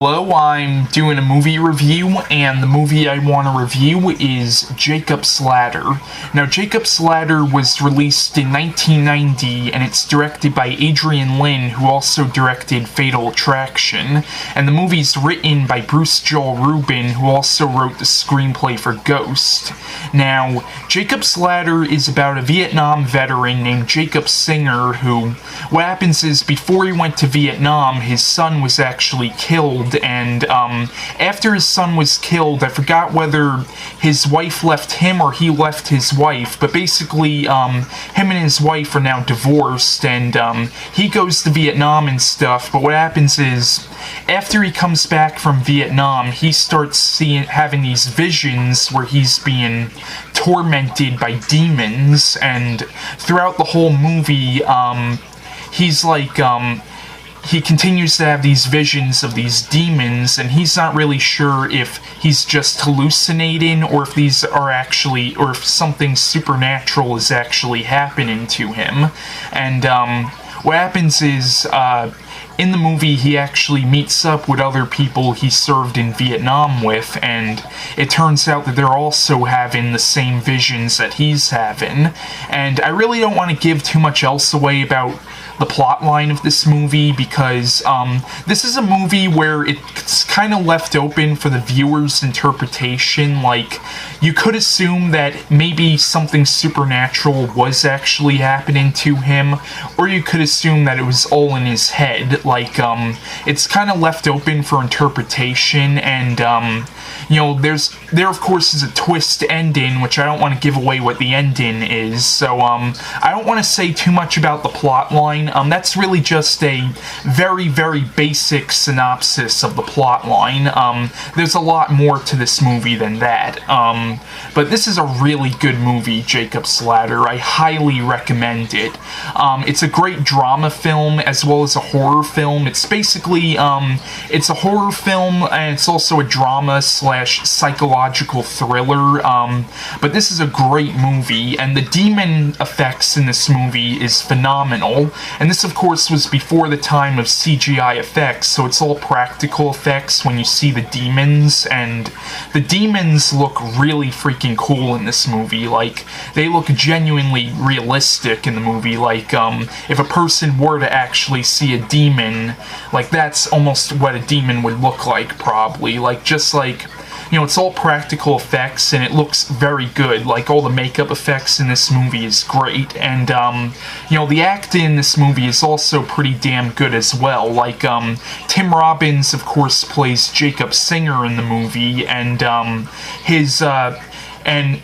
Hello, I'm doing a movie review, and the movie I want to review is Jacob's Ladder. Now, Jacob's Ladder was released in 1990, and it's directed by Adrian Lyne, who also directed Fatal Attraction, and the movie's written by Bruce Joel Rubin, who also wrote the screenplay for Ghost. Now, Jacob's Ladder is about a Vietnam veteran named Jacob Singer, who, what happens is, before he went to Vietnam, his son was actually killed, and after his son was killed, I forgot whether his wife left him or he left his wife, but basically him and his wife are now divorced, and he goes to Vietnam and stuff. But what happens is, after he comes back from Vietnam, he starts having these visions where he's being tormented by demons, and throughout the whole movie he's like he continues to have these visions of these demons, and he's not really sure if he's just hallucinating or if these are actually, or if something supernatural is actually happening to him. And what happens is, in the movie, he actually meets up with other people he served in Vietnam with, and it turns out that they're also having the same visions that he's having. And I really don't want to give too much else away about the plot line of this movie, because this is a movie where it's kind of left open for the viewer's interpretation. Like, you could assume that maybe something supernatural was actually happening to him, or you could assume that it was all in his head. Like, it's kind of left open for interpretation, and you know, there of course is a twist ending, which I don't want to give away what the ending is, so I don't want to say too much about the plot line. That's really just a very, very basic synopsis of the plot line. There's a lot more to this movie than that. But this is a really good movie, Jacob's Ladder. I highly recommend it. It's a great drama film as well as a horror film. It's basically, it's a horror film, and it's also a drama slash psychological thriller. But this is a great movie, and the demon effects in this movie is phenomenal. And this, of course, was before the time of CGI effects, so it's all practical effects when you see the demons, and the demons look really freaking cool in this movie. Like, they look genuinely realistic in the movie. Like, if a person were to actually see a demon, like, that's almost what a demon would look like, probably. Like, just like, you know, it's all practical effects, and it looks very good. Like, all the makeup effects in this movie is great, and, you know, the acting in this movie is also pretty damn good as well. Like, Tim Robbins, of course, plays Jacob Singer in the movie, and, and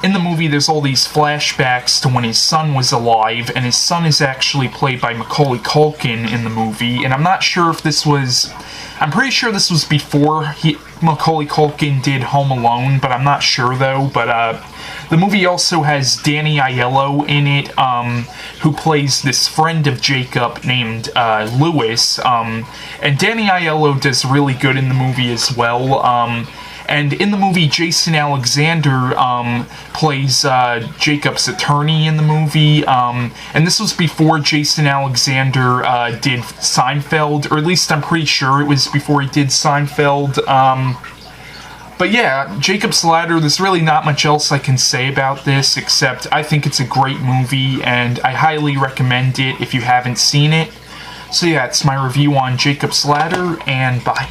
in the movie, there's all these flashbacks to when his son was alive, and his son is actually played by Macaulay Culkin in the movie, and I'm not sure if this was... I'm pretty sure this was before Macaulay Culkin did Home Alone, but I'm not sure, though. But the movie also has Danny Aiello in it, who plays this friend of Jacob named Lewis, and Danny Aiello does really good in the movie as well. And in the movie, Jason Alexander plays Jacob's attorney in the movie, and this was before Jason Alexander did Seinfeld, or at least I'm pretty sure it was before he did Seinfeld. But yeah, Jacob's Ladder, there's really not much else I can say about this, except I think it's a great movie, and I highly recommend it if you haven't seen it. So yeah, it's my review on Jacob's Ladder, and bye.